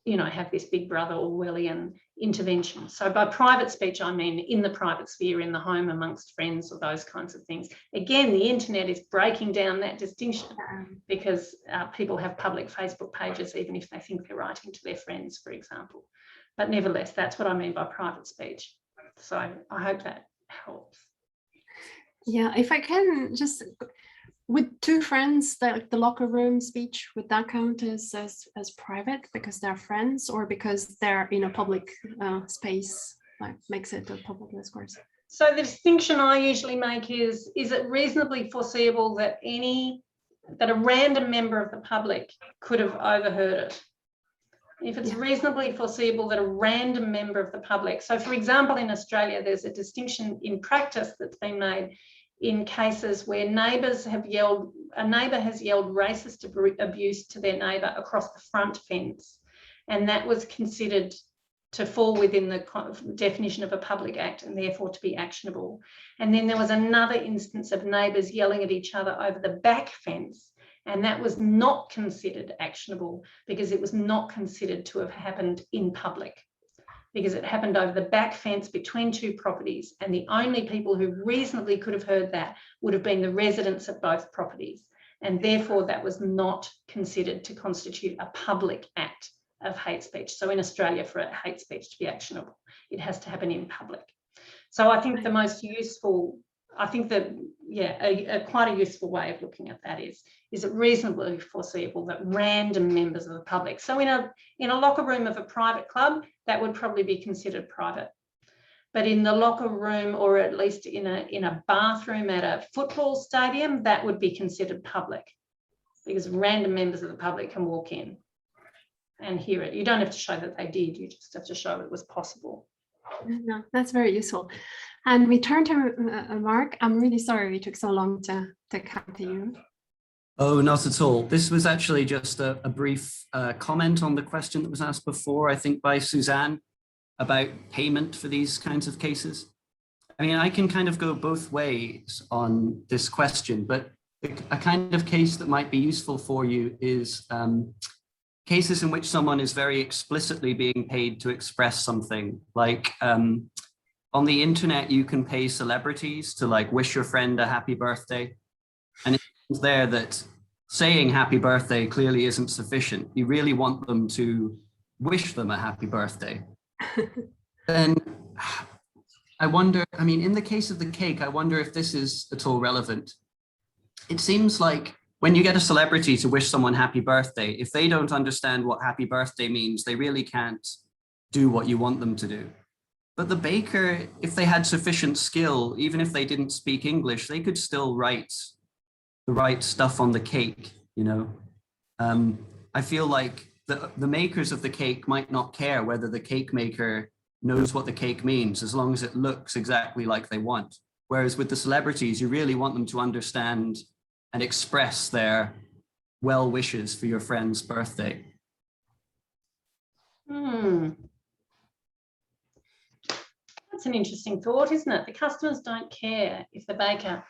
have this big brother Orwellian intervention. So by private speech, I mean in the private sphere, in the home, amongst friends, or those kinds of things. Again, the internet is breaking down that distinction because people have public Facebook pages, even if they think they're writing to their friends, for example. But nevertheless, that's what I mean by private speech. So I hope that helps. Yeah, if I can just, with two friends, the locker room speech, would that count as private because they're friends, or because they're in a public space, like makes it a public discourse? So the distinction I usually make is it reasonably foreseeable that a random member of the public could have overheard it? If it's reasonably foreseeable that a random member of the public, so for example, in Australia, there's a distinction in practice that's been made in cases where a neighbour has yelled racist abuse to their neighbour across the front fence, and that was considered to fall within the definition of a public act and therefore to be actionable. And then there was another instance of neighbours yelling at each other over the back fence, and that was not considered actionable because it was not considered to have happened in public, because it happened over the back fence between two properties, and the only people who reasonably could have heard that would have been the residents of both properties, and therefore that was not considered to constitute a public act of hate speech. So in Australia, for hate speech to be actionable, it has to happen in public. So I think the most useful, quite a useful way of looking at that is it reasonably foreseeable that random members of the public, so in a locker room of a private club, that would probably be considered private. But in the locker room, or at least in a bathroom at a football stadium, that would be considered public, because random members of the public can walk in and hear it. You don't have to show that they did, you just have to show it was possible. No, that's very useful. And we turn to Mark. I'm really sorry we took so long to come to you. Oh, not at all. This was actually just a brief comment on the question that was asked before, I think by Suzanne, about payment for these kinds of cases. I mean, I can kind of go both ways on this question, but a kind of case that might be useful for you is cases in which someone is very explicitly being paid to express something. Like on the internet, you can pay celebrities to like wish your friend a happy birthday. And it's there that saying happy birthday clearly isn't sufficient. You really want them to wish them a happy birthday. Then I wonder, I mean, in the case of the cake, I wonder if this is at all relevant. It seems like when you get a celebrity to wish someone happy birthday, if they don't understand what happy birthday means, they really can't do what you want them to do. But the baker, if they had sufficient skill, even if they didn't speak English, they could still write the right stuff on the cake, you know. I feel like the makers of the cake might not care whether the cake maker knows what the cake means, as long as it looks exactly like they want. Whereas with the celebrities, you really want them to understand and express their well wishes for your friend's birthday? That's an interesting thought, isn't it? The customers don't care if the baker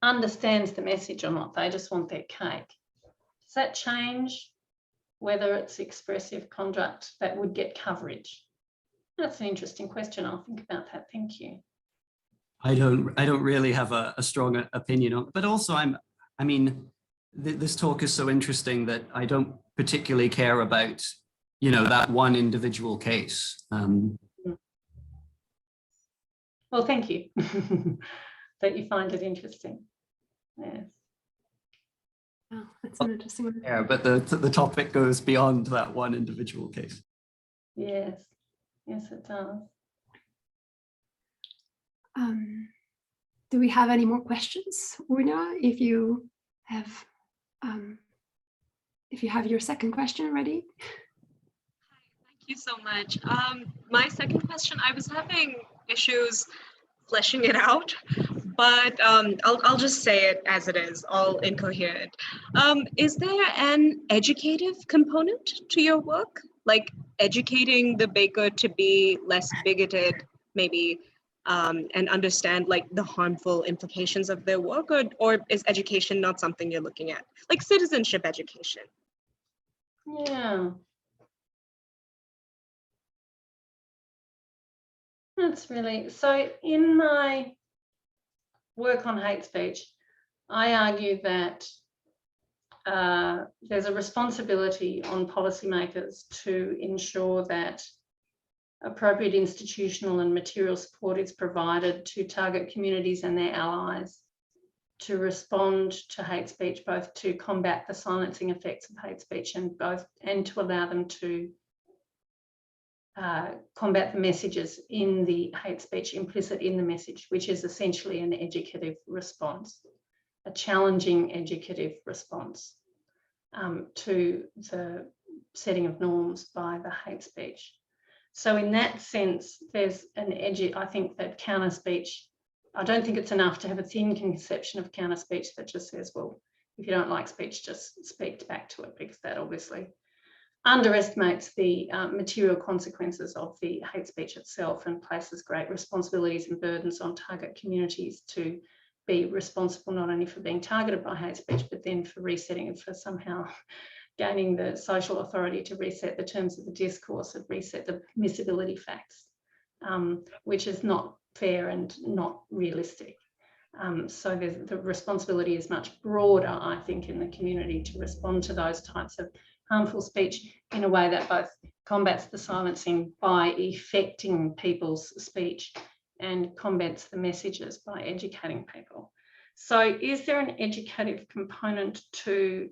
understands the message or not. They just want their cake. Does that change whether it's expressive conduct that would get coverage? That's an interesting question. I'll think about that. Thank you. I don't really have a strong opinion on it, but also this talk is so interesting that I don't particularly care about, that one individual case. Well, thank you that you find it interesting. Yes. Oh, that's an interesting one. Yeah, but the topic goes beyond that one individual case. Yes, yes, it does. Do we have any more questions, Una? If you have your second question ready. Thank you so much. My second question, I was having issues fleshing it out, but I'll just say it as it is, all incoherent. Is there an educative component to your work? Like educating the baker to be less bigoted, maybe, and understand like the harmful implications of their work, or is education not something you're looking at? Like citizenship education. Yeah. That's really, so in my work on hate speech, I argue that there's a responsibility on policymakers to ensure that appropriate institutional and material support is provided to target communities and their allies to respond to hate speech, both to combat the silencing effects of hate speech and to allow them to combat the messages in the hate speech implicit in the message, which is essentially an educative response, a challenging educative response to the setting of norms by the hate speech. So in that sense, there's an I think that counter speech, I don't think it's enough to have a thin conception of counter speech that just says, well, if you don't like speech, just speak back to it, because that obviously underestimates the material consequences of the hate speech itself and places great responsibilities and burdens on target communities to be responsible not only for being targeted by hate speech, but then for resetting and for somehow gaining the social authority to reset the terms of the discourse and reset the permissibility facts, which is not fair and not realistic. So the responsibility is much broader, I think, in the community to respond to those types of harmful speech in a way that both combats the silencing by effecting people's speech and combats the messages by educating people. So is there an educative component to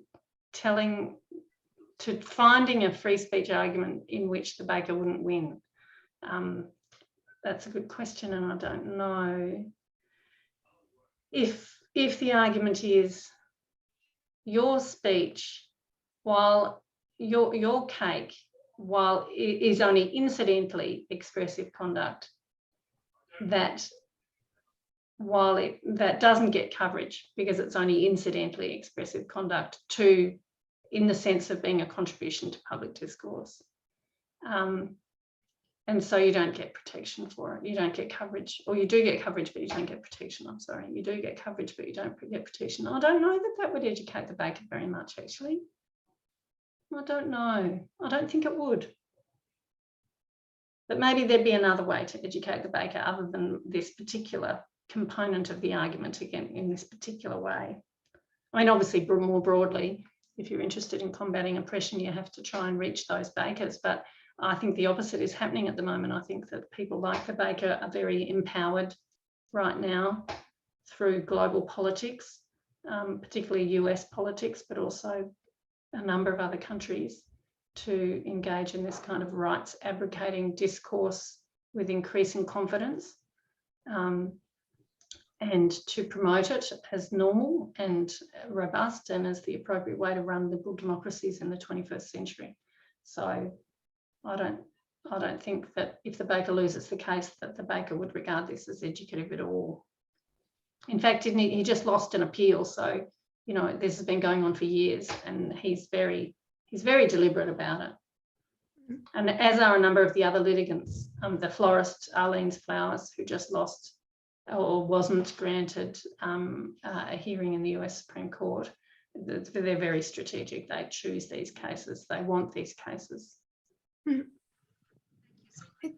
finding a free speech argument in which the baker wouldn't win? That's a good question, and I don't know. If the argument is your speech, while your cake, while it is only incidentally expressive conduct, that doesn't get coverage because it's only incidentally expressive conduct in the sense of being a contribution to public discourse. And so you don't get protection for it. You don't get coverage, or you do get coverage, but you don't get protection. I'm sorry, you do get coverage, but you don't get protection. I don't know that would educate the baker very much, actually. I don't know. I don't think it would. But maybe there'd be another way to educate the baker other than this particular component of the argument, again, in this particular way. I mean, obviously, more broadly, if you're interested in combating oppression, you have to try and reach those bakers. But I think the opposite is happening at the moment. I think that people like the baker are very empowered right now through global politics, particularly US politics, but also a number of other countries, to engage in this kind of rights abrogating discourse with increasing confidence, and to promote it as normal and robust and as the appropriate way to run liberal democracies in the 21st century. So I don't think that if the baker loses the case that the baker would regard this as educative at all. In fact, he just lost an appeal, so you know, this has been going on for years, and he's very deliberate about it. And as are a number of the other litigants, the florist Arlene's Flowers, who just lost or wasn't granted a hearing in the US Supreme Court. They're very strategic. They choose these cases. They want these cases. It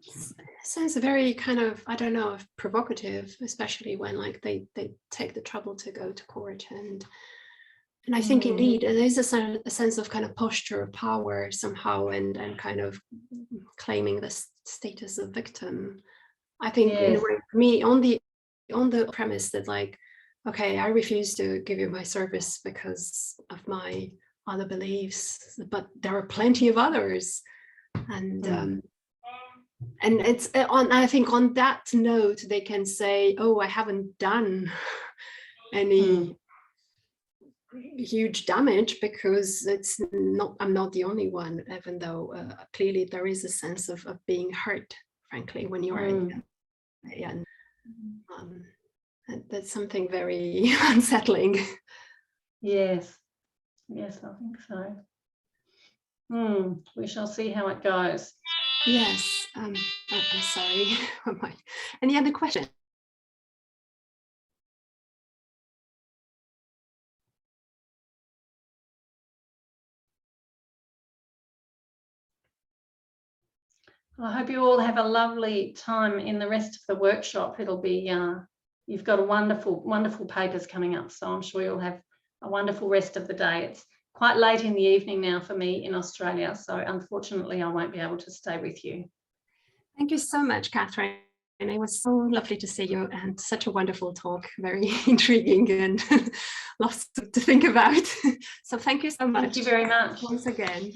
sounds very kind of, I don't know, provocative, especially when like they take the trouble to go to court. And I think indeed there is a sense of kind of posture of power somehow, and kind of claiming the status of victim. I think in a way, for me, on the premise that like, okay, I refuse to give you my service because of my other beliefs, but there are plenty of others. And it's on, I think on that note, they can say, oh, I haven't done any huge damage because I'm not the only one, even though clearly there is a sense of being hurt, frankly, when you are in that's something very unsettling. Yes, I think so. We shall see how it goes. Yes. I'm sorry. Any other questions? I hope you all have a lovely time in the rest of the workshop. It'll be, you've got a wonderful papers coming up, so I'm sure you'll have a wonderful rest of the day. It's quite late in the evening now for me in Australia, so unfortunately I won't be able to stay with you. Thank you so much, Katharine. And it was so lovely to see you, and such a wonderful talk, very intriguing and lots to think about. So thank you so much. Thank you very much. Once again.